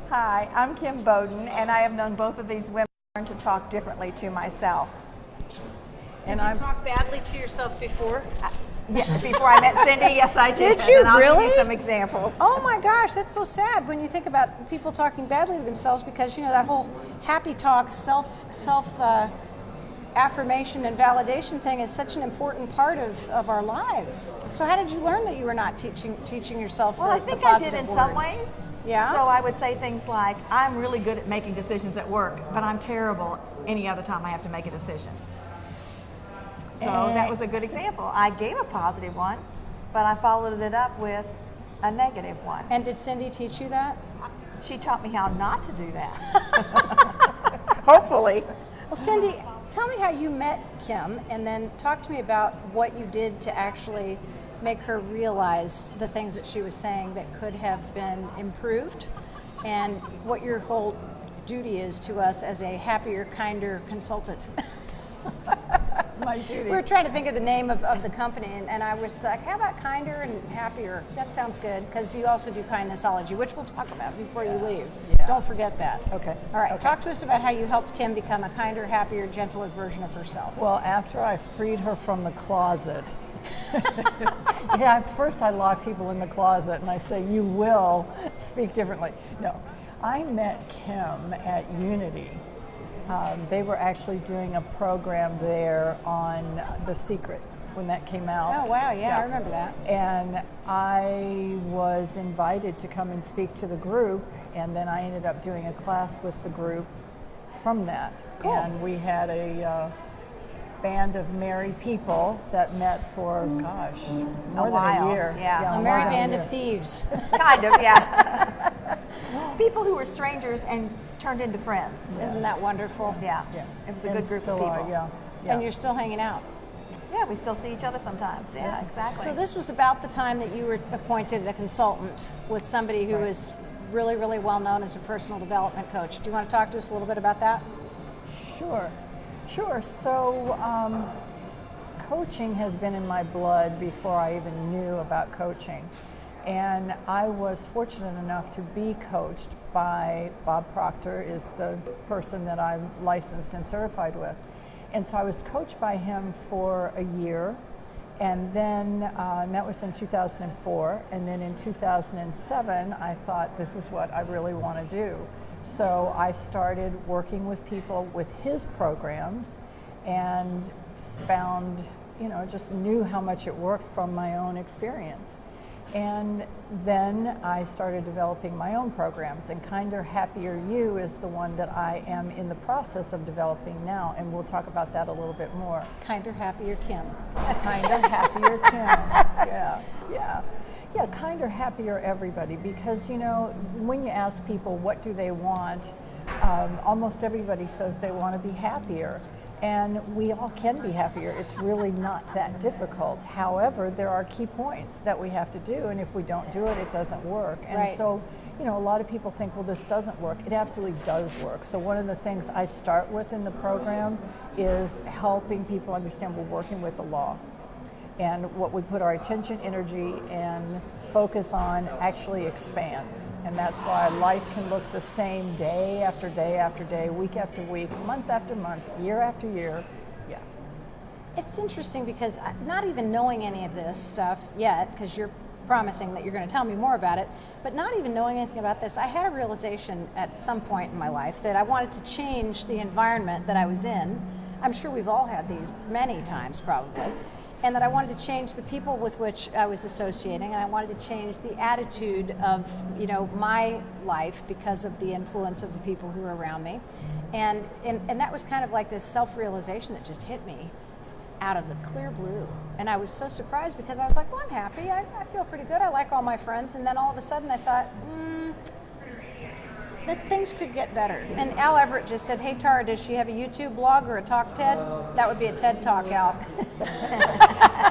Hi, I'm Kim Bowden, and I have known both of these women learn to talk differently to myself. Did you talk badly to yourself before? Yeah, before I met Cindy, yes, I did. Did you and I'll really? give you some examples. Oh my gosh, that's so sad when you think about people talking badly to themselves, because you know that whole happy talk, self affirmation and validation thing is such an important part of our lives. So how did you learn that you were not teaching yourself Well, I think the I did positive in some words? ways. Yeah. So I would say things like, I'm really good at making decisions at work, but I'm terrible any other time I have to make a decision. So that was a good example. I gave a positive one, but I followed it up with a negative one. And did Cindy teach you that? She taught me how not to do that. Hopefully. Well, Cindy, tell me how you met Kim, and then talk to me about what you did to actually make her realize the things that she was saying that could have been improved, and what your whole duty is to us as a happier, kinder consultant. My duty. We were trying to think of the name of the company, and I was like, how about kinder and happier? That sounds good, because you also do Kindnessology, which we'll talk about before you leave. Yeah. Don't forget that. Okay. All right, Okay. talk to us about how you helped Kim become a kinder, happier, gentler version of herself. Well, after I freed her from the closet, at first I lock people in the closet and I say, you will speak differently. No, I met Kim at Unity. They were actually doing a program there on The Secret when that came out. Oh, wow, yeah, I remember that. And I was invited to come and speak to the group, and then I ended up doing a class with the group from that. Cool. And we had a band of merry people that met for, gosh, more than while, a year. yeah. A merry more than band year. of thieves. Kind of, yeah. People who were strangers and turned into friends. Isn't that wonderful? Yeah. Yeah. It was a And good group of still people. are, yeah. And you're still hanging out. Yeah, we still see each other sometimes. Yeah, exactly. So this was about the time that you were appointed a consultant with somebody who is really, really well known as a personal development coach. Do you want to talk to us a little bit about that? Sure. So coaching has been in my blood before I even knew about coaching. And I was fortunate enough to be coached by Bob Proctor, is the person that I'm licensed and certified with. And so I was coached by him for a year, and then and that was in 2004. And then in 2007, I thought, this is what I really want to do. So I started working with people with his programs and found, just knew how much it worked from my own experience. And then I started developing my own programs, and Kinder, Happier You is the one that I am in the process of developing now, and we'll talk about that a little bit more. Kinder, happier Kim. Kinder, Happier Kim. Yeah, kinder, happier everybody, because when you ask people what do they want, almost everybody says they want to be happier. And we all can be happier. It's really not that difficult. However, there are key points that we have to do, and if we don't do it, it doesn't work. And Right. so, a lot of people think, well, this doesn't work. It absolutely does work. So one of the things I start with in the program is helping people understand we're working with the law. And what we put our attention, energy, and focus on actually expands. And that's why life can look the same day after day after day, week after week, month after month, year after year. Yeah. It's interesting because not even knowing any of this stuff yet, because you're promising that you're going to tell me more about it, but not even knowing anything about this, I had a realization at some point in my life that I wanted to change the environment that I was in. I'm sure we've all had these many times probably. And that I wanted to change the people with which I was associating, and I wanted to change the attitude of, my life because of the influence of the people who were around me. And that was kind of like this self-realization that just hit me out of the clear blue. And I was so surprised because I was like, well, I'm happy. I feel pretty good. I like all my friends. And then all of a sudden I thought, that things could get better. And Al Everett just said, hey, Tara, does she have a YouTube blog or a Talk TED? That would be a TED Talk, Al.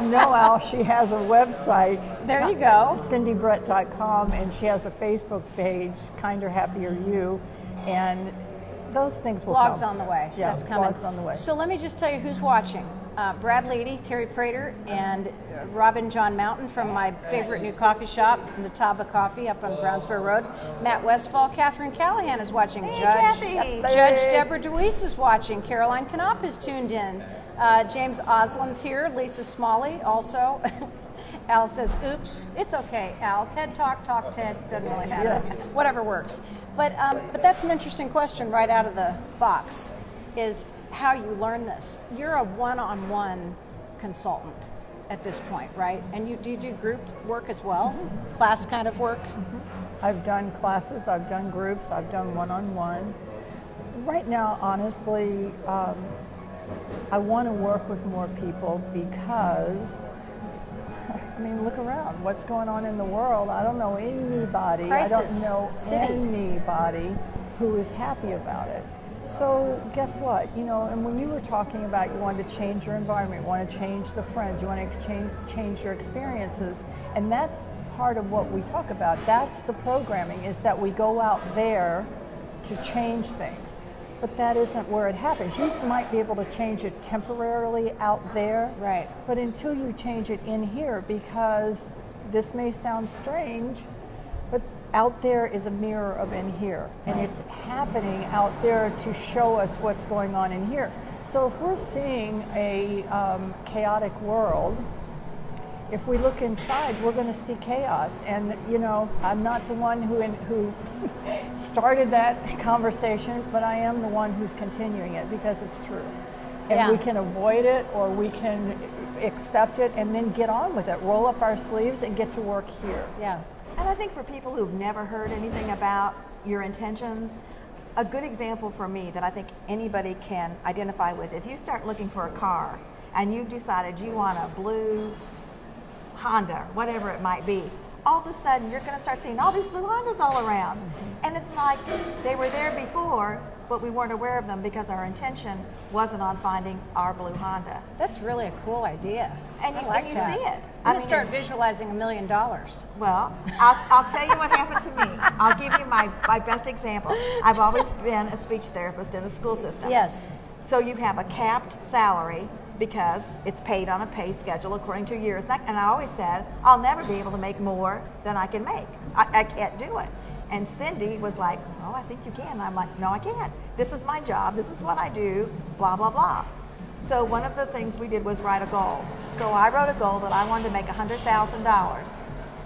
No, Al, she has a website. There you go. CindyBrett.com, and she has a Facebook page, Kinder, Happier You, and those things will Blogs come. on the way. Yeah, That's coming. blogs on the way. So let me just tell you who's watching. Brad Leedy, Terry Prater, and Robin John Mountain from my favorite new coffee shop, Nataba Coffee, up on Brownsboro Road. Matt Westfall, Catherine Callahan is watching. Hey, Judge Kathy. Deborah DeWeese is watching. Caroline Knopp is tuned in. James Oslin's here. Lisa Smalley also. Al says, oops. It's okay, Al. TED Talk, TED. Doesn't really matter. Yeah. Whatever works. But that's an interesting question right out of the box, is how you learn this. You're a one-on-one consultant at this point, right? And do you do group work as well? Mm-hmm. Class kind of work? Mm-hmm. I've done classes, I've done groups, I've done one-on-one. Right now, honestly, I want to work with more people because, I mean, look around. What's going on in the world? I don't know anybody. Crisis. I don't know City. anybody who is happy about it. So guess what? You know, and when you were talking about you wanted to change your environment, you want to change the friends, you want to change your experiences, and that's part of what we talk about. That's the programming, is that we go out there to change things. But that isn't where it happens. You might be able to change it temporarily out there, Right. but until you change it in here, because this may sound strange, but out there is a mirror of in here, and it's happening out there to show us what's going on in here. So if we're seeing a chaotic world, if we look inside, we're going to see chaos. And you know, I'm not the one who started that conversation, but I am the one who's continuing it because it's true. And Yeah. we can avoid it, or we can accept it and then get on with it. Roll up our sleeves and get to work here. Yeah. And I think for people who've never heard anything about your intentions, a good example for me that I think anybody can identify with, if you start looking for a car and you've decided you want a blue Honda, whatever it might be, all of a sudden you're going to start seeing all these blue Hondas all around. And it's like they were there before, but we weren't aware of them because our intention wasn't on finding our blue Honda. That's really a cool idea. And I you, like and you that. see it. I'm going to start visualizing $1 million. Well, I'll tell you what happened to me. I'll give you my best example. I've always been a speech therapist in the school system. Yes. So you have a capped salary because it's paid on a pay schedule according to years. And I always said, I'll never be able to make more than I can make. I can't do it. And Cindy was like, oh, I think you can. And I'm like, no, I can't. This is my job. This is what I do, blah, blah, blah. So one of the things we did was write a goal. So I wrote a goal that I wanted to make $100,000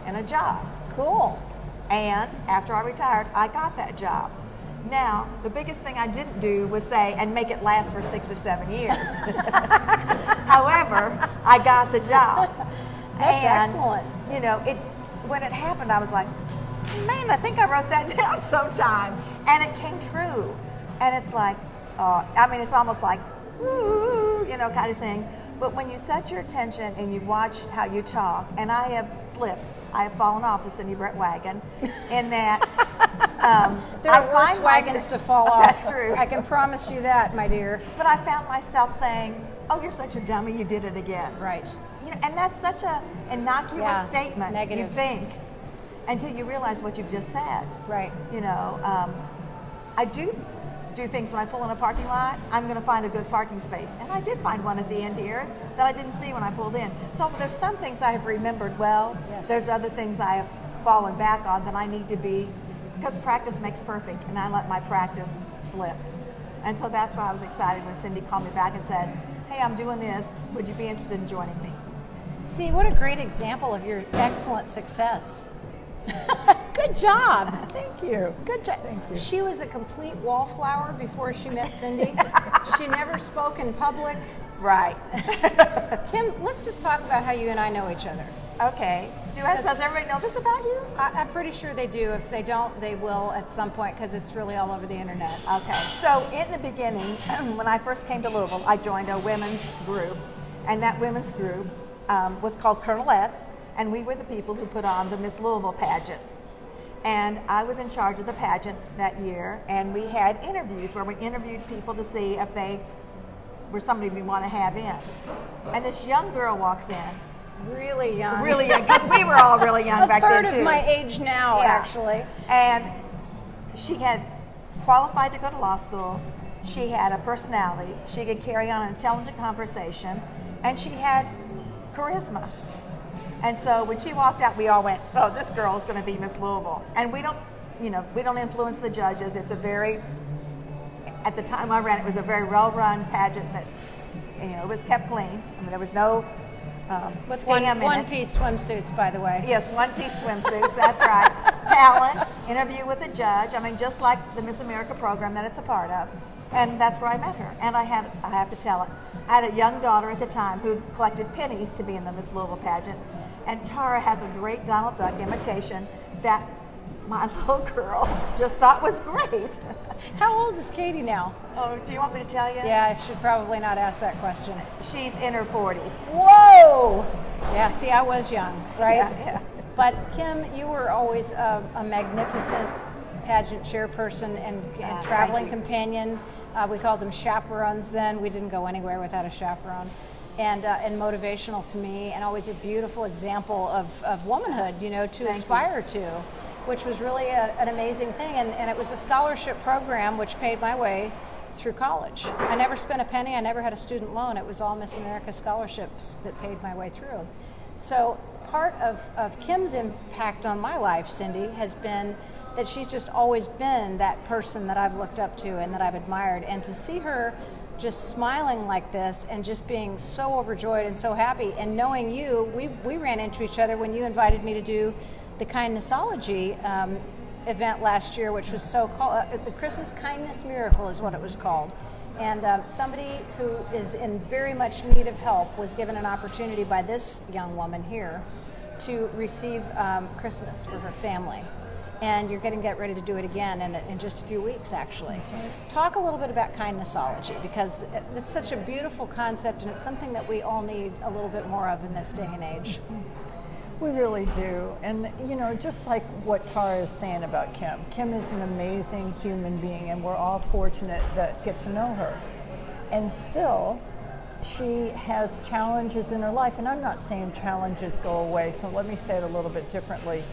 in a job. Cool. And after I retired, I got that job. Now, the biggest thing I didn't do was say, and make it last for 6 or 7 years. However, I got the job. That's and, excellent. You know, when it happened, I was like, man, I think I wrote that down sometime. And it came true. And it's like, I mean, it's almost like, woo, you know, kind of thing. But when you set your attention and you watch how you talk, and I have slipped, I have fallen off the Cindy Brett wagon, in that There I are worse find wagons myself- to fall off. That's true. I can promise you that, my dear. But I found myself saying, oh, you're such a dummy, you did it again. Right. You know, and that's such a innocuous Yeah, statement, negative. you think, until you realize what you've just said. Right. You know, I do things when I pull in a parking lot. I'm going to find a good parking space. And I did find one at the end here that I didn't see when I pulled in. So there's some things I have remembered well. Yes. There's other things I have fallen back on that I need to be, because practice makes perfect, and I let my practice slip. And so that's why I was excited when Cindy called me back and said, hey, I'm doing this. Would you be interested in joining me? See, what a great example of your excellent success. Good job. Thank you. Good job. Thank you. She was a complete wallflower before she met Cindy. She never spoke in public. Right. Kim, let's just talk about how you and I know each other. Okay. Does everybody know this about you? I'm pretty sure they do. If they don't, they will at some point because it's really all over the internet. Okay. So in the beginning, when I first came to Louisville, I joined a women's group, and that women's group was called Colonelettes, and we were the people who put on the Miss Louisville pageant. And I was in charge of the pageant that year, and we had interviews where we interviewed people to see if they were somebody we want to have in. And this young girl walks in, Really young. really young, because we were all really young back then A too. third of my age now, Yeah. actually. And she had qualified to go to law school. She had a personality. She could carry on an intelligent conversation. and she had charisma. And so when she walked out, we all went, oh, this girl is going to be Miss Louisville. And we don't influence the judges. It's a very, at the time I ran it, was a very well-run pageant that, it was kept clean. I mean, there was no With scam in it. one-piece swimsuits, by the way. Yes, one-piece swimsuits, that's right. Talent, interview with a judge. I mean, just like the Miss America program that it's a part of. And that's where I met her. And I have to tell it, I had a young daughter at the time who collected pennies to be in the Miss Louisville pageant. And Tara has a great Donald Duck imitation that my little girl just thought was great. How old is Katie now? Oh, do you want me to tell you? Yeah, I should probably not ask that question. She's in her 40s. Whoa! Yeah, see, I was young, right? Yeah. But Kim, you were always a magnificent pageant chairperson and traveling companion. We called them chaperones then. We didn't go anywhere without a chaperone. And motivational to me, and always a beautiful example of womanhood, to aspire to, which was really an amazing thing. And it was a scholarship program which paid my way through college. I never spent a penny. I never had a student loan. It was all Miss America scholarships that paid my way through. So part of Kim's impact on my life, Cindy, has been that she's just always been that person that I've looked up to and that I've admired. And to see her just smiling like this and just being so overjoyed and so happy, and knowing you, we ran into each other when you invited me to do the Kindnessology event last year, which was so called the Christmas Kindness Miracle is what it was called. And somebody who is in very much need of help was given an opportunity by this young woman here to receive Christmas for her family. And you're going to get ready to do it again in just a few weeks, actually. Talk a little bit about Kindnessology, because it's such a beautiful concept, and it's something that we all need a little bit more of in this day and age. We really do. And, just like what Tara is saying about Kim, Kim is an amazing human being, and we're all fortunate that get to know her. And still, she has challenges in her life, and I'm not saying challenges go away, so let me say it a little bit differently.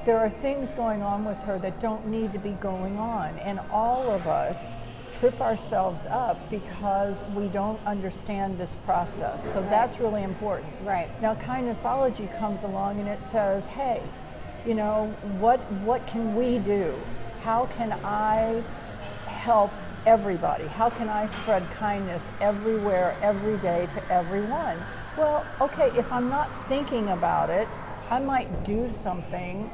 There are things going on with her that don't need to be going on, and all of us trip ourselves up because we don't understand this process. So that's really important. Right. Now, Kindnessology comes along and it says, hey, what can we do? How can I help everybody? How can I spread kindness everywhere, every day to everyone? Well, okay, if I'm not thinking about it, I might do something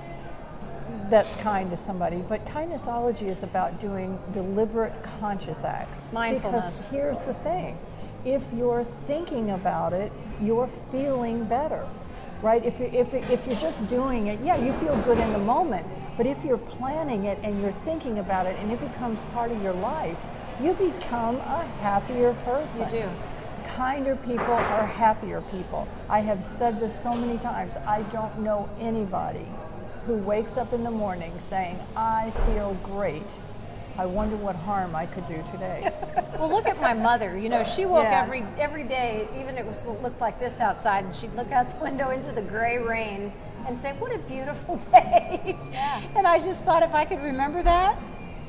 that's kind to somebody, but Kindnessology is about doing deliberate, conscious acts. Mindfulness. Because here's the thing, if you're thinking about it, you're feeling better, right? If you're just doing it, yeah, you feel good in the moment, but if you're planning it and you're thinking about it and it becomes part of your life, you become a happier person. You do. Kinder people are happier people. I have said this so many times. I don't know anybody who wakes up in the morning saying, I feel great. I wonder what harm I could do today. Well, look at my mother. She woke Yeah. every day, even if it looked like this outside, and she'd look out the window into the gray rain and say, what a beautiful day. Yeah. And I just thought, if I could remember that.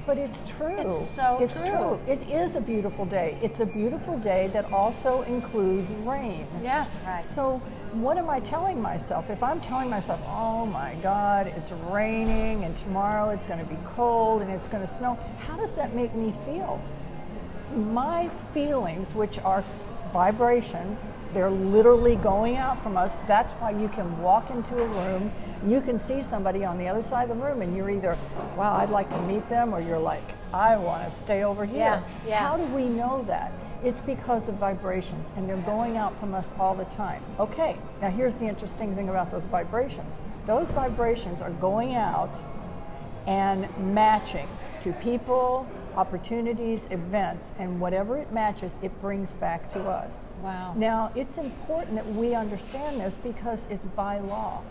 But it's true. It's so true. It is a beautiful day. It's a beautiful day that also includes rain. Yeah. Right. So what am I telling myself? If I'm telling myself, oh my God, it's raining and tomorrow it's going to be cold and it's going to snow, how does that make me feel? My feelings, which are vibrations, they're literally going out from us. That's why you can walk into a room, you can see somebody on the other side of the room, and you're either, wow, I'd like to meet them, or you're like, I want to stay over here. Yeah. How do we know that? It's because of vibrations, and they're going out from us all the time. Okay, now here's the interesting thing about those vibrations. Those vibrations are going out and matching to people, opportunities, events, and whatever it matches, it brings back to us. Wow. Now, it's important that we understand this because it's by law.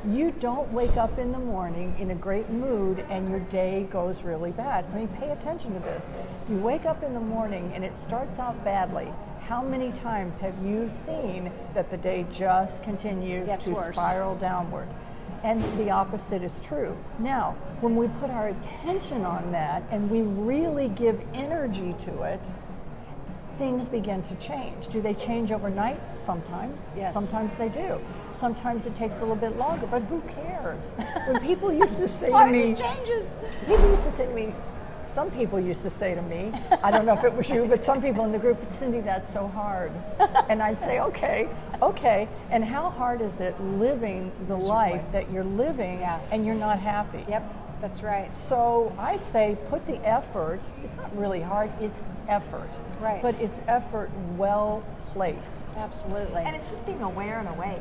You don't wake up in the morning in a great mood and your day goes really bad. I mean, pay attention to this. You wake up in the morning and it starts out badly. How many times have you seen that the day just continues Gets to worse. spiral downward? And the opposite is true. Now, when we put our attention on that and we really give energy to it, things begin to change. Do they change overnight? Sometimes. Yes. Sometimes they do. Sometimes it takes a little bit longer, but who cares? When people used to say As long to me, as it changes. people used to say to me, some people used to say to me, I don't know if it was you, but some people in the group, Cindy, that's so hard. And I'd say, okay. And how hard is it living the life that you're living and you're not happy? Yep, that's right. So I say put the effort, it's not really hard, it's effort. Right. But it's effort well placed. Absolutely. And it's just being aware and awake.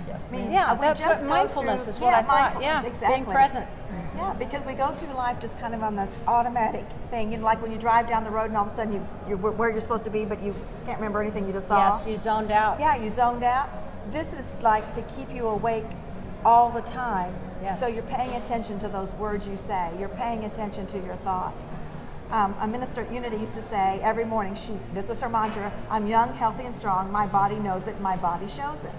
Yes, I mean, ma'am. Yeah, we that's just what go mindfulness through- is what I thought. mindfulness, Yeah, exactly. being present. Yeah, because we go through life just kind of on this automatic thing. You know, like when you drive down the road and all of a sudden you're where you're supposed to be, but you can't remember anything you just saw. Yes, you zoned out. Yeah, you zoned out. This is like to keep you awake all the time. Yes. So you're paying attention to those words you say. You're paying attention to your thoughts. A minister at Unity used to say every morning, this was her mantra, I'm young, healthy, and strong. My body knows it. My body shows it.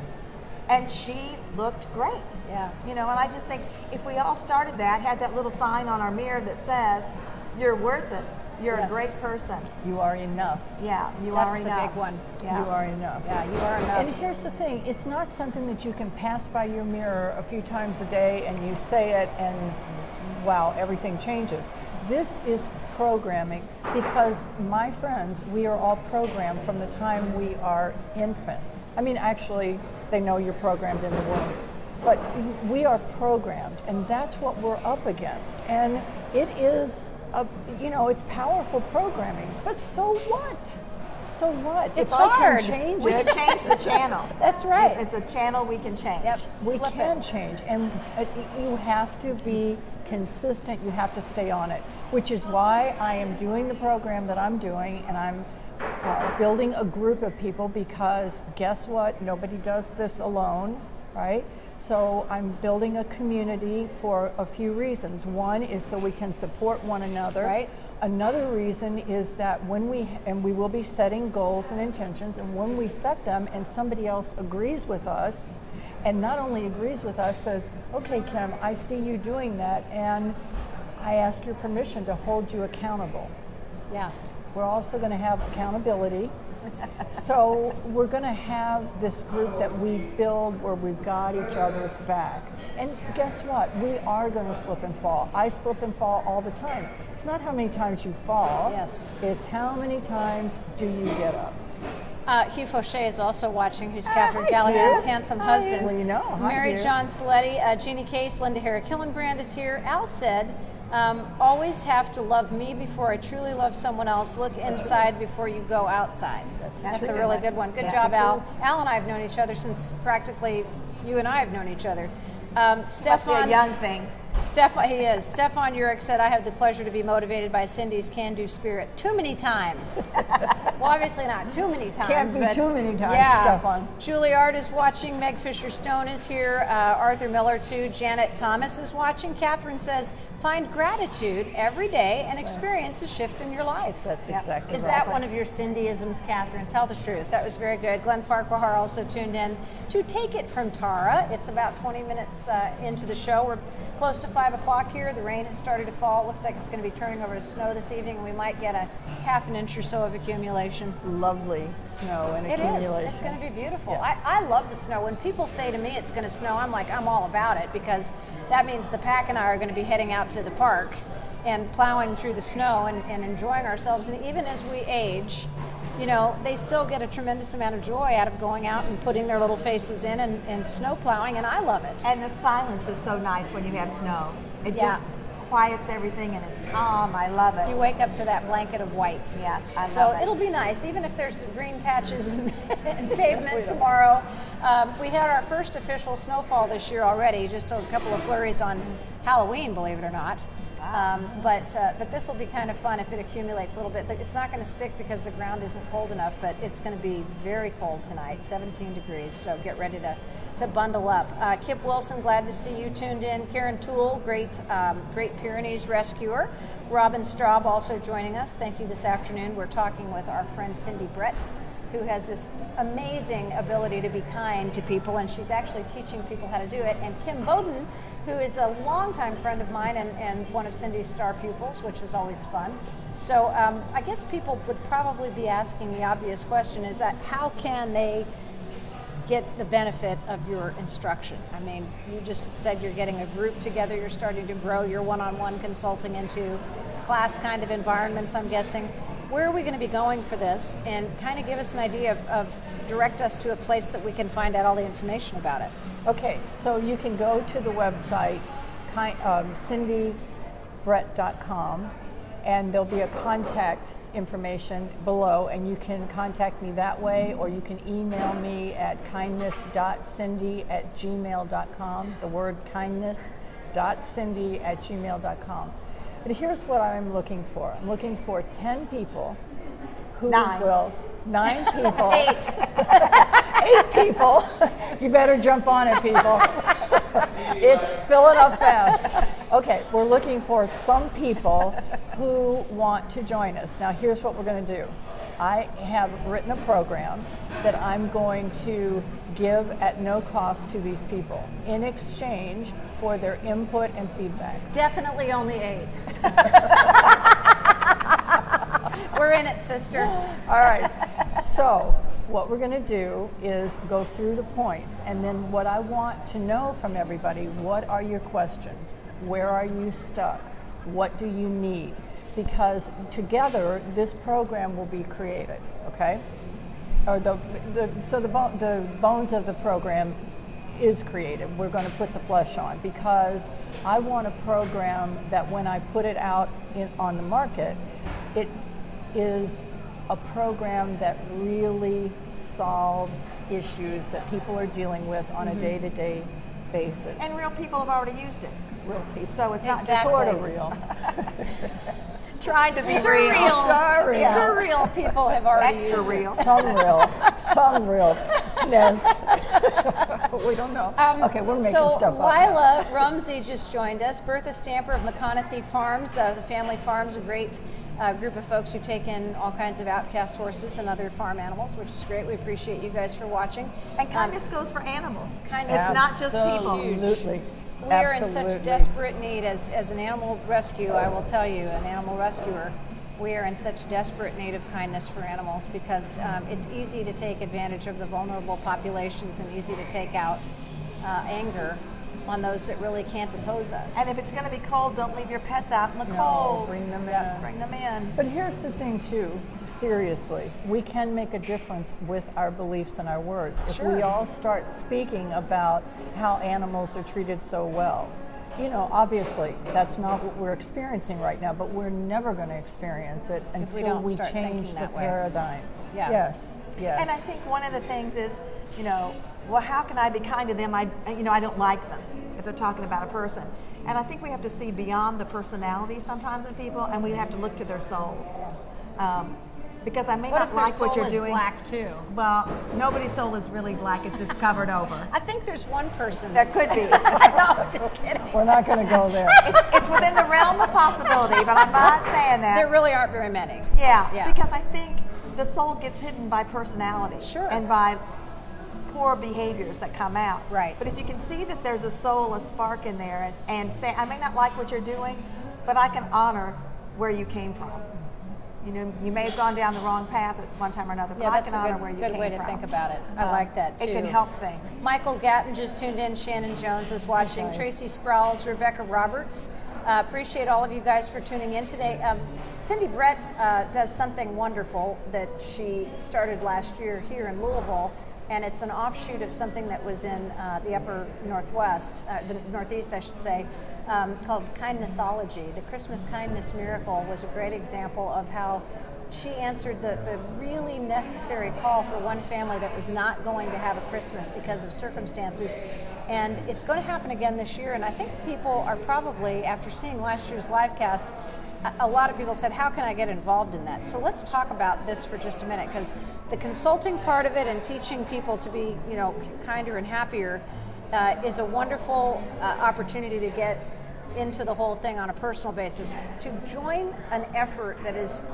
And she looked great. Yeah. You know, and I just think if we all started that, had that little sign on our mirror that says, you're worth it. You're a great person. You are enough. Yeah, you That's are the enough. big one. Yeah. You are enough. Yeah, you are enough. And here's the thing, it's not something that you can pass by your mirror a few times a day and you say it and wow, everything changes. This is programming because, my friends, we are all programmed from the time we are infants. I mean, actually, they know you're programmed in the womb. But we are programmed, and that's what we're up against. And it is, it's powerful programming. But so what? So what? It's if hard. I can change We it, can change the channel. That's right. It's a channel we can change. Yep. we Flip can it. change. And you have to be consistent. You have to stay on it, which is why I am doing the program that I'm doing, and I'm building a group of people because guess what? Nobody does this alone, right? So I'm building a community for a few reasons. One is so we can support one another. Right. Another reason is that when we will be setting goals and intentions, and when we set them and somebody else agrees with us, and not only agrees with us, says, okay, Kim, I see you doing that, and I ask your permission to hold you accountable. Yeah. We're also going to have accountability. So we're going to have this group that we build where we've got each other's back. And guess what? We are going to slip and fall. I slip and fall all the time. It's not how many times you fall. Yes. It's how many times do you get up. Hugh Fauché is also watching, who's Catherine Callahan's handsome husband. Well, you know. Hi, Mary dear. John Saletti, Jeannie Case, Linda Hara-Killenbrand is here. Al said, always have to love me before I truly love someone else. Look inside before you go outside. That's a really good one. Good job, Al. Al and I have known each other since practically you and I have known each other. Must be a young thing. He is. Stefan Urich said, I have the pleasure to be motivated by Cindy's can-do spirit. Too many times. Well, obviously not too many times. Can't be but too many times, yeah. Stefan. Julie Art is watching. Meg Fisher-Stone is here. Arthur Miller, too. Janet Thomas is watching. Catherine says, find gratitude every day and experience a shift in your life. That's exactly Is right. that one of your Cindyisms, Catherine? Tell the truth. That was very good. Glenn Farquhar also tuned in to Take It From Tara. It's about 20 minutes into the show. We're close to 5 o'clock here. The rain has started to fall. It looks like it's going to be turning over to snow this evening, and we might get a half an inch or so of accumulation. Lovely snow and It is. accumulation. It's going to be beautiful. Yes. I love the snow. When people say to me it's going to snow, I'm like, I'm all about it, because that means the pack and I are going to be heading out to the park and plowing through the snow and enjoying ourselves. And even as we age, you know, they still get a tremendous amount of joy out of going out and putting their little faces in and snow plowing, and I love it. And the silence is so nice when you have snow. It Yeah. just quiets everything and it's calm. I love it. You wake up to that blanket of white. Yes, I So love it. it'll be nice, even if there's green patches and pavement tomorrow. We had our first official snowfall this year already, just a couple of flurries on Halloween, believe it or not. But this will be kind of fun if it accumulates a little bit. It's not going to stick because the ground isn't cold enough, but it's going to be very cold tonight, 17 degrees, so get ready to bundle up. Kip Wilson, glad to see you tuned in. Karen Toole, Great Pyrenees rescuer. Robin Straub also joining us. Thank you this afternoon. We're talking with our friend Cindy Brett, who has this amazing ability to be kind to people, and she's actually teaching people how to do it. And Kim Bowden, who is a longtime friend of mine and one of Cindy's star pupils, which is always fun. So I guess people would probably be asking the obvious question, is that how can they get the benefit of your instruction? I mean, you just said you're getting a group together, you're starting to grow your one-on-one consulting into class kind of environments, I'm guessing. Where are we going to be going for this? And kind of give us an idea of direct us to a place that we can find out all the information about it. Okay, so you can go to the website, cindybrett.com, and there'll be a contact information below, and you can contact me that way, or you can email me at kindness.cindy@gmail.com, the word kindness.cindy@gmail.com. But here's what I'm looking for. I'm looking for 10 people who will, 9 people. 8. 8 people. You better jump on it, people. It's filling up fast. Okay, we're looking for some people who want to join us. Now, here's what we're going to do. I have written a program that I'm going to give at no cost to these people in exchange for their input and feedback. Definitely only 8. We're in it, sister. All right. So what we're going to do is go through the points, and then what I want to know from everybody, what are your questions? Where are you stuck? What do you need? Because together this program will be created, okay? Or the bones of the program is created. We're going to put the flesh on, because I want a program that when I put it out on the market, it is a program that really solves issues that people are dealing with on a day-to-day basis. And real people have already used it. Real people. So it's not just Exactly. Sort of real. trying to be Surreal. real. Sorry. Surreal people have already Extra used it. real. Some realness. We don't know. Okay, we're making so stuff up. Lila Rumsey just joined us. Bertha Stamper of McConaughey Farms, the family farms, a great group of folks who take in all kinds of outcast horses and other farm animals, which is great. We appreciate you guys for watching. And kindness goes for animals. Kindness It's not just people. Absolutely. We are in Absolutely. such desperate need as an animal rescue, I will tell you, an animal rescuer. We are in such desperate need of kindness for animals, because it's easy to take advantage of the vulnerable populations and easy to take out anger on those that really can't oppose us. And if it's going to be cold, don't leave your pets out in the No, cold. bring them Yeah, in. Bring them in. But here's the thing too, seriously, we can make a difference with our beliefs and our words. If Sure. we all start speaking about how animals are treated so well, you know, obviously that's not what we're experiencing right now, but we're never going to experience it If we until don't we start change thinking the that way. paradigm. Yeah. Yes, yes. And I think one of the things is, you know, well, how can I be kind to them? I don't like them, if they're talking about a person. And I think we have to see beyond the personality sometimes in people, and we have to look to their soul. Because I may what not if their like what soul you're is doing. black too? Well, nobody's soul is really black, it's just covered over. I think there's one person. There could be. No, just kidding. We're not going to go there. It's within the realm of possibility, but I'm not saying that. There really aren't very many. Yeah, because I think the soul gets hidden by personality. Sure. And by poor behaviors that come out. Right. But if you can see that there's a soul, a spark in there, and say, I may not like what you're doing, but I can honor where you came from. You know, you may have gone down the wrong path at one time or another, but Yeah, I that's can honor a where you good came way to from. think about it. I like that too. It can help things. Michael Gatton just tuned in. Shannon Jones is watching. Nice. Tracy Sproul's, Rebecca Roberts. Appreciate all of you guys for tuning in today. Cindy Brett does something wonderful that she started last year here in Louisville, and it's an offshoot of something that was in the upper Northwest, the Northeast, I should say, called Kindnessology. The Christmas Kindness Miracle was a great example of how she answered the really necessary call for one family that was not going to have a Christmas because of circumstances. And it's going to happen again this year. And I think people are probably, after seeing last year's live cast, a lot of people said, how can I get involved in that? So let's talk about this for just a minute, because the consulting part of it and teaching people to be, you know, kinder and happier is a wonderful opportunity to get into the whole thing on a personal basis. To join an effort that is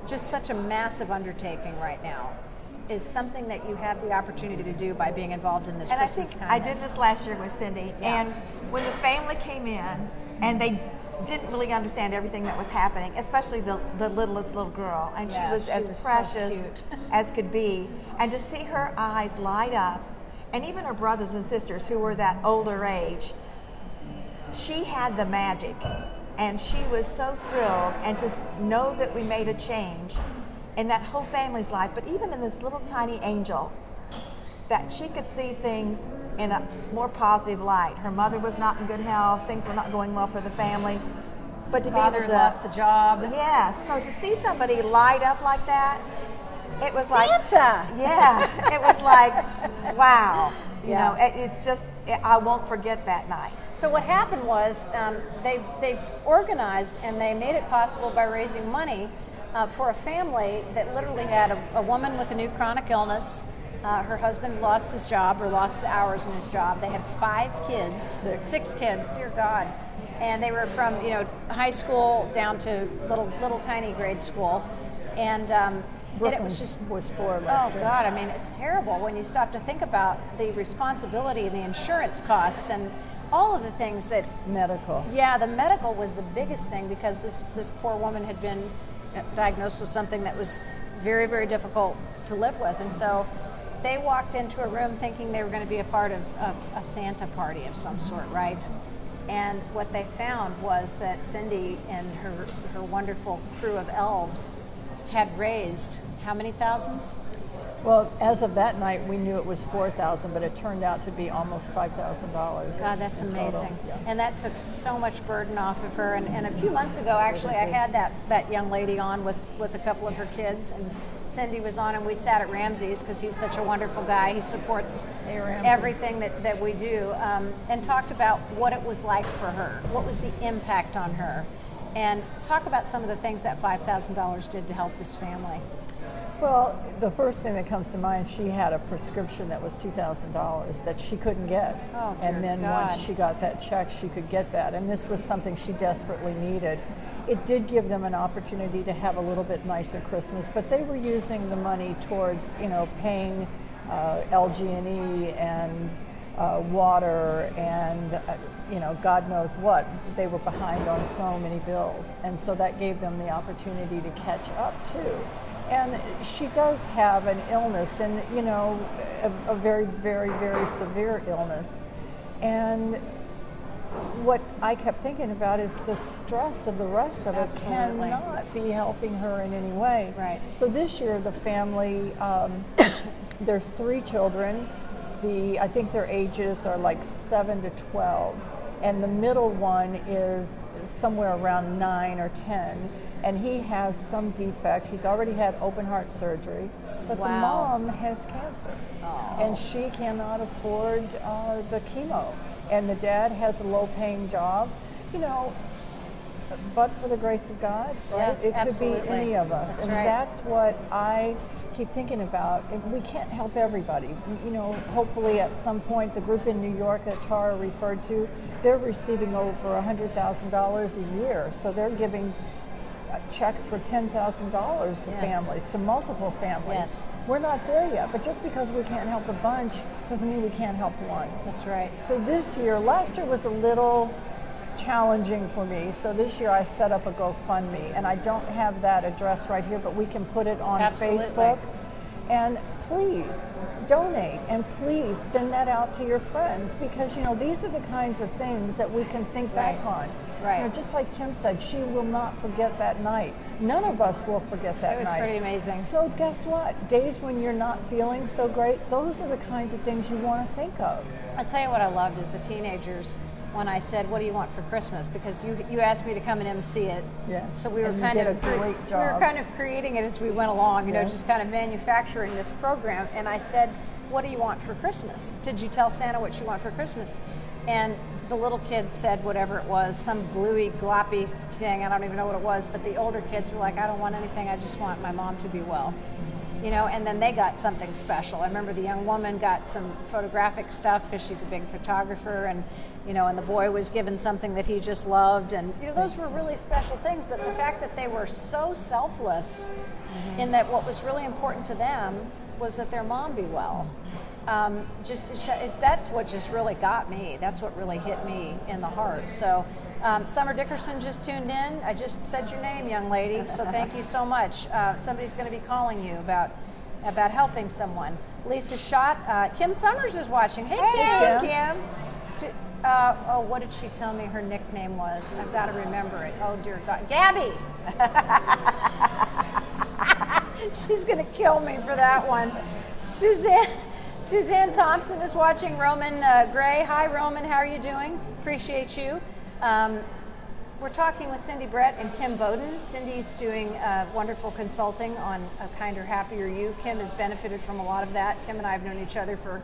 just such a massive undertaking right now is something that you have the opportunity to do by being involved in this And Christmas I think kindness. I did this last year with Cindy, Yeah. and when the family came in and they didn't really understand everything that was happening, especially the littlest little girl, and Yeah, she was she as was so precious cute. as could be, and to see her eyes light up, and even her brothers and sisters who were that older age, she had the magic, and she was so thrilled, and to know that we made a change in that whole family's life, but even in this little tiny angel, that she could see things in a more positive light. Her mother was not in good health, things were not going well for the family, but to Father be able to lost the job. yeah, so to see somebody light up like that, it was Santa! yeah, it was like, wow. You Yeah. know, it's just, I won't forget that night. So what happened was they organized and they made it possible by raising money for a family that literally had a woman with a new chronic illness. Her husband lost his job or lost hours in his job. They had 5 kids, 6 kids, dear God. And they were from high school down to little tiny grade school. And Brooklyn it was just 4 last oh year. God, I mean, it's terrible when you stop to think about the responsibility and the insurance costs and all of the things that Medical. yeah, the medical was the biggest thing because this poor woman had been diagnosed with something that was very, very difficult to live with. And so they walked into a room thinking they were going to be a part of a Santa party of some sort, right? And what they found was that Cindy and her wonderful crew of elves had raised how many thousands? Well, as of that night, we knew it was $4,000, but it turned out to be almost $5,000. God, that's in amazing. total. Yeah. And that took so much burden off of her. And a few months ago, actually, I had that young lady on with a couple of her kids. And Cindy was on, and we sat at Ramsey's because he's such a wonderful guy. He supports Hey, Ramsey. everything that we do, and talked about what it was like for her. What was the impact on her? And talk about some of the things that $5,000 did to help this family. Well, the first thing that comes to mind, she had a prescription that was $2,000 that she couldn't get. Oh, dear and then God. once she got that check, she could get that. And this was something she desperately needed. It did give them an opportunity to have a little bit nicer Christmas, but they were using the money towards, paying LG&E and water and God knows what. They were behind on so many bills, and so that gave them the opportunity to catch up too. And she does have an illness, and a very, very, very severe illness. And what I kept thinking about is the stress of the rest of it Absolutely. cannot be helping her in any way. Right. So this year, the family, there's 3 children. I think their ages are like 7 to 12, and the middle one is somewhere around 9 or 10, and he has some defect. He's already had open heart surgery, but the Wow. mom has cancer, Oh. and she cannot afford the chemo, and the dad has a low-paying job. But for the grace of God, right? Yeah, It absolutely. could be any of us. That's and right. that's what I keep thinking about. We can't help everybody. Hopefully at some point, the group in New York that Tara referred to, they're receiving over $100,000 a year. So they're giving checks for $10,000 to Yes. families, to multiple families. Yes. We're not there yet, but just because we can't help a bunch doesn't mean we can't help one. That's right. So last year was a little challenging for me. So this year I set up a GoFundMe, and I don't have that address right here, but we can put it on Absolutely. Facebook. And please donate, and please send that out to your friends, because these are the kinds of things that we can think back Right. on. Right. Just like Kim said, she will not forget that night. None of us will forget that night. It was pretty amazing. So guess what? Days when you're not feeling so great, those are the kinds of things you want to think of. I'll tell you what I loved is the teenagers when I said, "What do you want for Christmas?" Because you asked me to come and MC it. Yes. So we were And you kind did of a great we were job. kind of creating it as we went along. Yes. Just kind of manufacturing this program. And I said, "What do you want for Christmas? Did you tell Santa what you want for Christmas?" And the little kids said whatever it was, some gluey, gloppy thing. I don't even know what it was. But the older kids were like, "I don't want anything. I just want my mom to be well." And then they got something special. I remember the young woman got some photographic stuff because she's a big photographer, and and the boy was given something that he just loved, and those were really special things. But the fact that they were so selfless in that what was really important to them was that their mom be well. That's what just really got me. That's what really hit me in the heart. So Summer Dickerson just tuned in. I just said your name, young lady, so thank you so much. Somebody's going to be calling you about helping someone. Lisa Schott, Kim Summers is watching. Hey, Kim. What did she tell me her nickname was? I've got to remember it. Oh, dear God. Gabby! She's going to kill me for that one. Suzanne Thompson is watching. Roman Gray. Hi, Roman. How are you doing? Appreciate you. We're talking with Cindy Brett and Kim Bowden. Cindy's doing wonderful consulting on A Kinder, Happier You. Kim has benefited from a lot of that. Kim and I have known each other for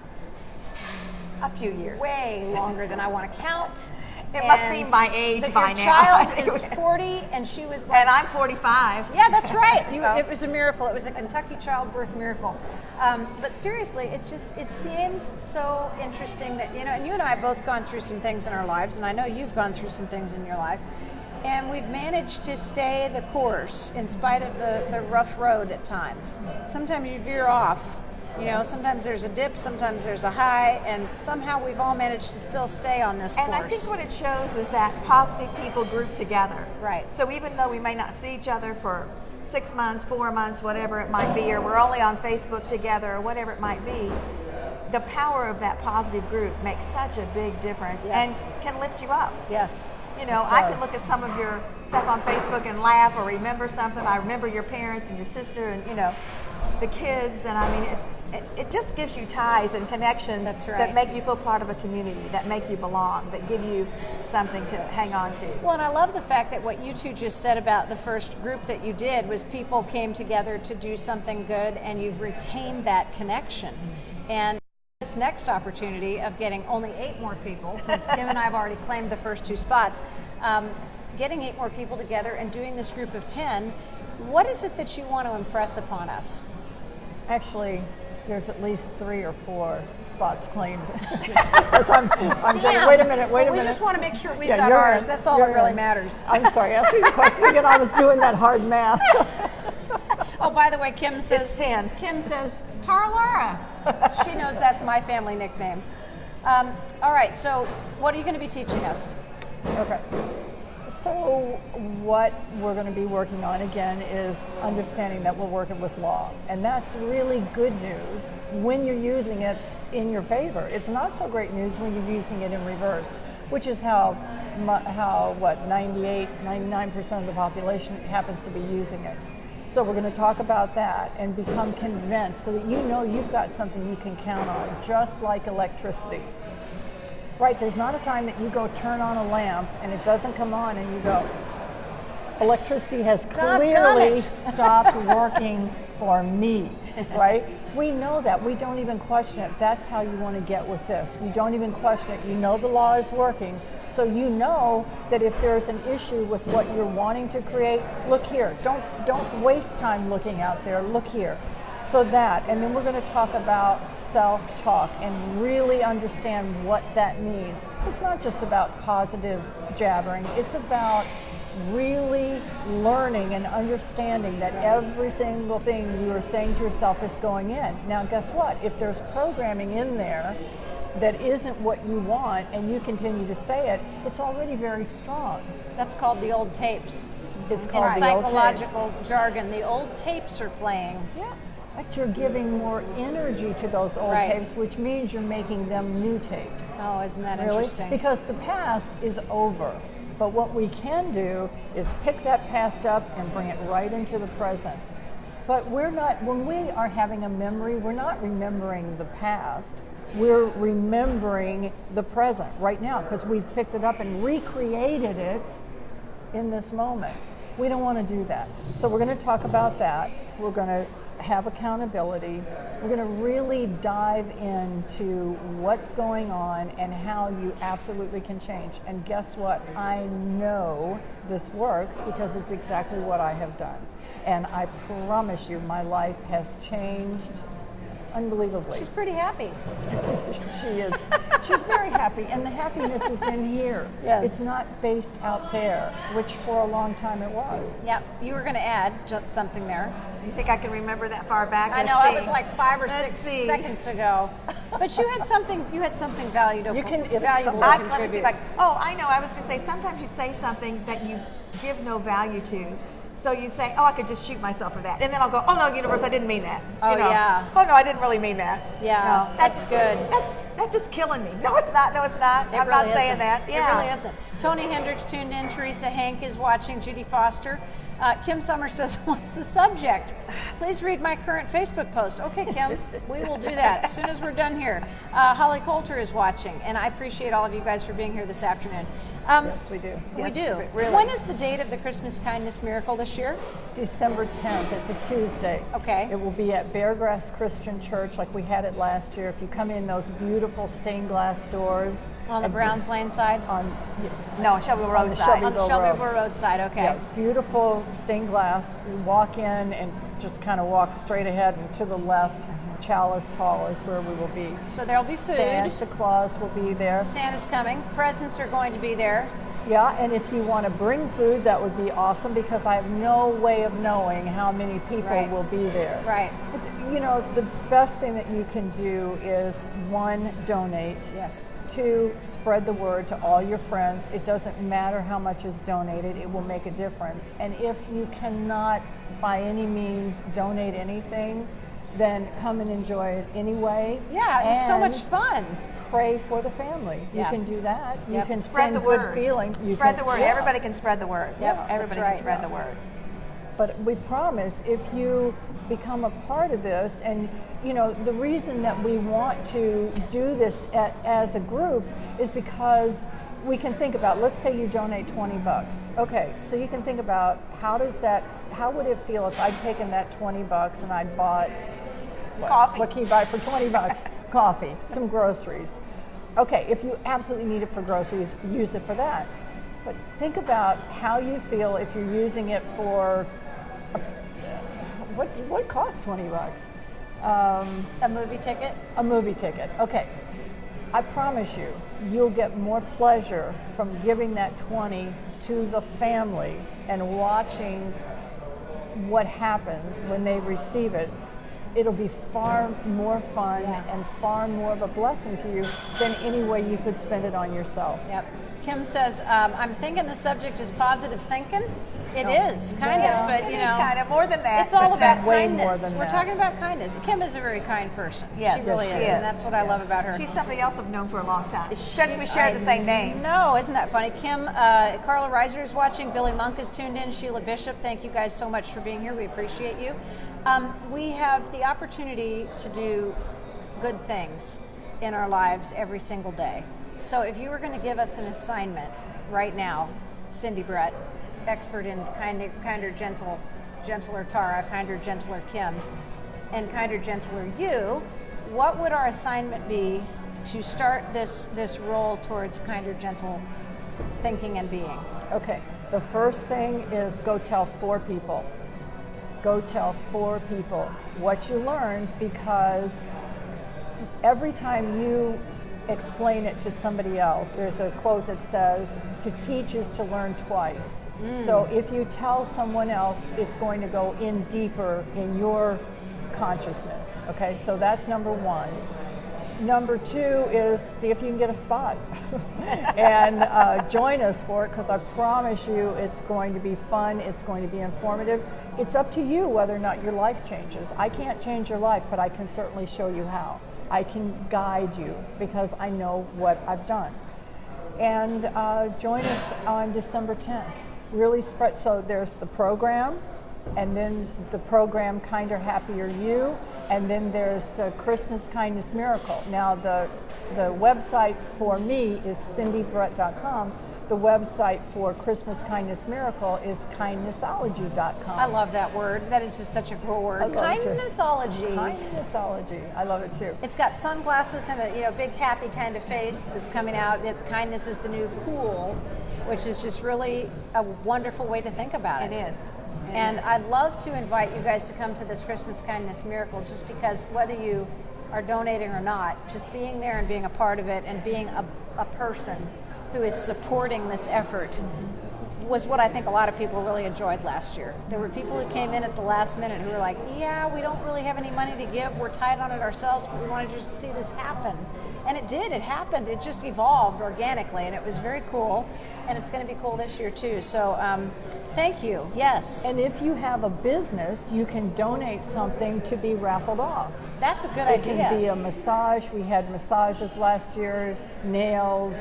a few years. Way longer than I want to count. It must be my age by now. Your child is 40 and she was like... And I'm 45. Yeah, that's right. It was a miracle. It was a Kentucky childbirth miracle. But seriously, it seems so interesting that, and you and I have both gone through some things in our lives, and I know you've gone through some things in your life, and we've managed to stay the course in spite of the rough road at times. Sometimes you veer off. Sometimes there's a dip, sometimes there's a high, and somehow we've all managed to still stay on this course. And I think what it shows is that positive people group together. Right. So even though we may not see each other for 6 months, 4 months, whatever it might be, or we're only on Facebook together, or whatever it might be, the power of that positive group makes such a big difference. Yes. And can lift you up. Yes. I can look at some of your stuff on Facebook and laugh or remember something. I remember your parents and your sister and, the kids, and I mean, it just gives you ties and connections. That's right. That make you feel part of a community, that make you belong, that give you something to hang on to. Well, and I love the fact that what you two just said about the first group that you did was people came together to do something good, and you've retained that connection. And this next opportunity of getting only 8 more people, because Kim and I have already claimed the first 2 spots, getting 8 more people together and doing this group of 10, what is it that you want to impress upon us? Actually, there's at least 3 or 4 spots claimed. I'm saying, wait a minute. We just want to make sure we've got ours. That's all that really matters. I'm sorry, ask me the question again. I was doing that hard math. Oh, by the way, Kim says, it's 10. Kim says, Tara Lara. She knows that's my family nickname. All right, so what are you going to be teaching us? Okay. So what we're going to be working on again is understanding that we're working with law, and that's really good news when you're using it in your favor. It's not so great news when you're using it in reverse, which is how 99% of the population happens to be using it. So we're going to talk about that and become convinced so that you've got something you can count on, just like electricity. Right, there's not a time that you go turn on a lamp and it doesn't come on and you go, electricity has clearly stopped working for me, right? We know that. We don't even question it. That's how you want to get with this. You don't even question it. You know the law is working. So you know that if there's an issue with what you're wanting to create, look here. Don't waste time looking out there. Look here. So that, and then we're going to talk about self-talk and really understand what that means. It's not just about positive jabbering. It's about really learning and understanding that every single thing you are saying to yourself is going in. Now, guess what? If there's programming in there that isn't what you want and you continue to say it, it's already very strong. That's called the old tapes. It's called in the old tapes. psychological jargon, the old tapes are playing. Yeah. But you're giving more energy to those old tapes, which means you're making them new tapes. Oh, isn't that interesting? Because the past is over. But what we can do is pick that past up and bring it right into the present. But when we are having a memory, we're not remembering the past. We're remembering the present right now because we've picked it up and recreated it in this moment. We don't want to do that. So we're going to talk about that. We're going to have accountability. We're going to really dive into what's going on and how you absolutely can change. And guess what? I know this works because it's exactly what I have done. And I promise you, my life has changed unbelievably. She's pretty happy. She is. She's very happy, and the happiness is in here. Yes. It's not based out there, which for a long time it was. Yep. You were going to add just something there. You think I can remember that far back? I Let's know, see. it was like 5 or Let's 6 see. seconds ago. But you had something valuable. You can- if- valuable Let to me see contribute. if I know. I was going to say, sometimes you say something that you give no value to. So you say, oh, I could just shoot myself for that. And then I'll go, oh, no, universe, I didn't mean that. Oh, yeah. Oh, no, I didn't really mean that. Yeah, No, that's good. That's just killing me. No, it's not. No, it's not. It I'm really not saying isn't. that. Yeah. It really isn't. Tony Hendricks tuned in. Teresa Hank is watching. Judy Foster. Kim Summers says, what's the subject? Please read my current Facebook post. Okay, Kim, we will do that as soon as we're done here. Holly Coulter is watching, and I appreciate all of you guys for being here this afternoon. Yes, we do. We Yes, do. really. When is the date of the Christmas Kindness Miracle this year? December 10th. It's a Tuesday. Okay. It will be at Beargrass Christian Church like we had it last year. If you come in those beautiful stained glass doors. On the Browns Lane side? On, No, Shelbyville On the Roadside. Shelbyville On the Road. Shelbyville Road side, okay. yeah, beautiful stained glass. You walk in and just kind of walk straight ahead, and to the left, Chalice Hall is where we will be. So there'll be food. Santa Claus will be there. Santa's coming. Presents are going to be there. Yeah, and if you want to bring food, that would be awesome, because I have no way of knowing how many people Right. will be there. Right. But, you know, the best thing that you can do is, 1, donate. Yes. 2, spread the word to all your friends. It doesn't matter how much is donated, it will make a difference. And if you cannot by any means donate anything, then come and enjoy it anyway. Yeah, it was so And much fun. Pray for the family. Yeah. You can do that. You Yep. can Spread send the good word. feeling. You Spread can- the word. yeah. Everybody can spread the word. Yep, Everybody that's can right. spread the word. But we promise, if you become a part of this, and you know, the reason that we want to do this as a group is because we can think about, let's say you donate $20. Okay, so you can think about, how would it feel if I'd taken that $20 and I'd bought Coffee. What can you buy for $20? Coffee, some groceries. Okay, if you absolutely need it for groceries, use it for that. But think about how you feel if you're using it for what costs $20? A movie ticket? A movie ticket. Okay. I promise you, you'll get more pleasure from giving that 20 to the family and watching what happens when they receive it. It'll be far more fun and far more of a blessing to you than any way you could spend it on yourself. Yep. Kim says, I'm thinking the subject is positive thinking. It is, kind Yeah. of, but It you is know. kind of more than that. It's all but about way more kindness. than We're that. talking about kindness. Kim is a very kind person. Yes, she really yes, is, she and is. that's what I love about her. She's somebody else I've known for a long time. Since we She- share the same name. No, isn't that funny? Kim, Carla Reiser is watching. Billy Monk is tuned in. Sheila Bishop, thank you guys so much for being here. We appreciate you. We have the opportunity to do good things in our lives every single day. So if you were going to give us an assignment right now, Cindy Brett, expert in kinder, gentler Tara, kinder, gentler Kim, and kinder, gentler you, what would our assignment be to start this role towards kinder, gentle thinking and being? Okay, the first thing is go tell 4 people. Go tell 4 people what you learned, because every time you explain it to somebody else, there's a quote that says, to teach is to learn twice. So if you tell someone else, it's going to go in deeper in your consciousness. Okay, so that's number 1. Number 2 is see if you can get a spot and join us for it, because I promise you it's going to be fun, it's going to be informative. It's up to you whether or not your life changes. I can't change your life, but I can certainly show you how. I can guide you because I know what I've done. And join us on December 10th. Really spread, so there's the program, and then the program Kinder, Happier You, and then there's the Christmas Kindness Miracle. Now the website for me is cindybrett.com. The website for Christmas Kindness Miracle is kindnessology.com. I love that word. That is just such a cool word. I love it too. Kindnessology. Kindnessology. I love it too. It's got sunglasses and a big happy kind of face that's coming out. Kindness is the new cool, which is just really a wonderful way to think about it. It is. And I'd love to invite you guys to come to this Christmas Kindness Miracle, just because whether you are donating or not, just being there and being a part of it and being a person who is supporting this effort was what I think a lot of people really enjoyed last year. There were people who came in at the last minute who were like, yeah, we don't really have any money to give, we're tight on it ourselves, but we wanted just to see this happen. And it did, it happened, it just evolved organically, and it was very cool, and it's going to be cool this year too. So thank you, yes. And if you have a business, you can donate something to be raffled off. That's a good It idea. can be a massage. We had massages last year, nails,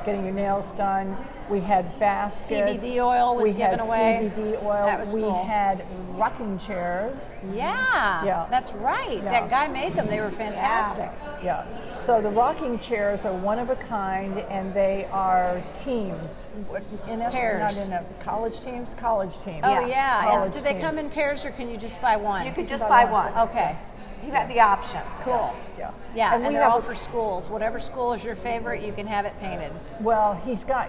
getting your nails done. We had baskets. CBD oil was given away. We had CBD oil. That was we cool. had rocking chairs. Yeah, that's right. Yeah. That guy made them. They were fantastic. Yeah. So the rocking chairs are one of a kind, and they are teams. Pairs. Not in a college teams. College teams. Oh, yeah. And College do they come teams. in pairs, or can you just buy one? You could just buy buy one. one. Okay, You have the option. cool. Yeah. Yeah, and we they're have all a- for schools. Whatever school is your favorite, you can have it painted. Well, he's got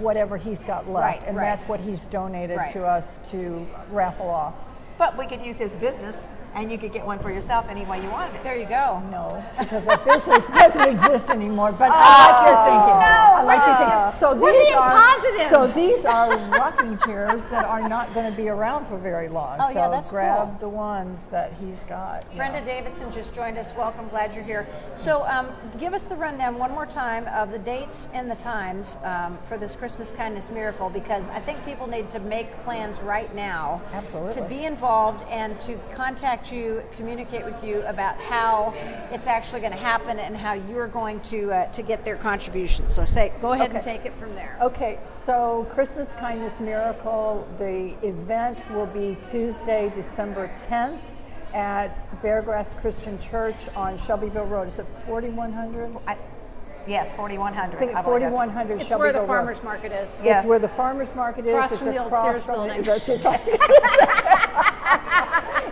whatever he's got left, Right, and right. that's what he's donated Right. to us to raffle off. But we could use his business, and you could get one for yourself any way you wanted it. There you go. No, because our business doesn't exist anymore. But I like your thinking. I like your thinking. So We're these being are positive. So these are rocking chairs that are not going to be around for very long. Oh, so yeah, that's grab cool. the ones that he's got. yeah. Brenda Davison just joined us. Welcome, glad you're here. So give us the rundown one more time of the dates and the times for this Christmas Kindness Miracle, because I think people need to make plans right now. Absolutely. To be involved and to contact you, communicate with you about how it's actually going to happen and how you're going to get their contribution. So go ahead and Okay. take it from there. Okay, so Christmas Kindness Miracle, the event will be Tuesday, December 10th at Beargrass Christian Church on Shelbyville Road. Is it 4100? Yes, 4100. I think it's I believe that's- 4100 It's Shelbyville where the Road. farmer's market is. Yes. It's where the farmer's market is. Across It's from the old across Sears from building.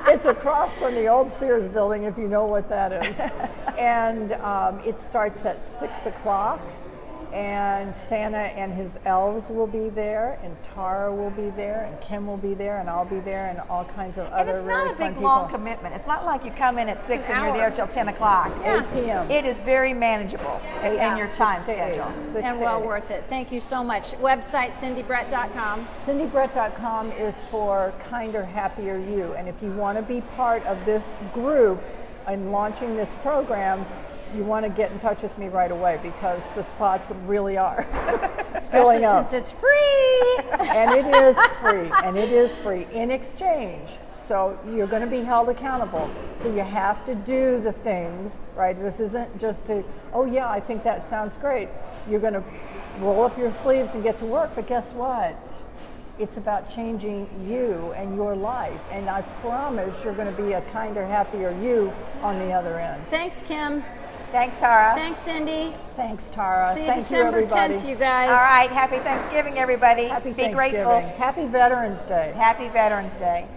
It's across from the old Sears building, if you know what that is. And it starts at 6 o'clock. And Santa and his elves will be there, and Tara will be there, and Kim will be there, and I'll be there, and all kinds of And other it's really not a fun big people. long commitment. It's not like you come in at 6 an and you're hour. there till 10 o'clock. Yeah. 8 p.m. It is very manageable in your 6 time to 8. schedule. 6 And to well 8. worth it. Thank you so much. Website, cindybrett.com. CindyBrett.com is for Kinder, Happier You. And if you want to be part of this group and launching this program, you want to get in touch with me right away, because the spots really are Especially filling up. since it's free. And it is free, and it is free in exchange. So you're going to be held accountable. So you have to do the things, right? This isn't just to, oh yeah, I think that sounds great. You're going to roll up your sleeves and get to work, but guess what? It's about changing you and your life. And I promise you're going to be a kinder, happier you on the other end. Thanks, Kim. Thanks, Tara. Thanks, Cindy. Thanks, Tara. See you Thank December everybody. 10th, you guys. All right. Happy Thanksgiving, everybody. Happy Be Thanksgiving. grateful. Happy Veterans Day. Happy Veterans Day.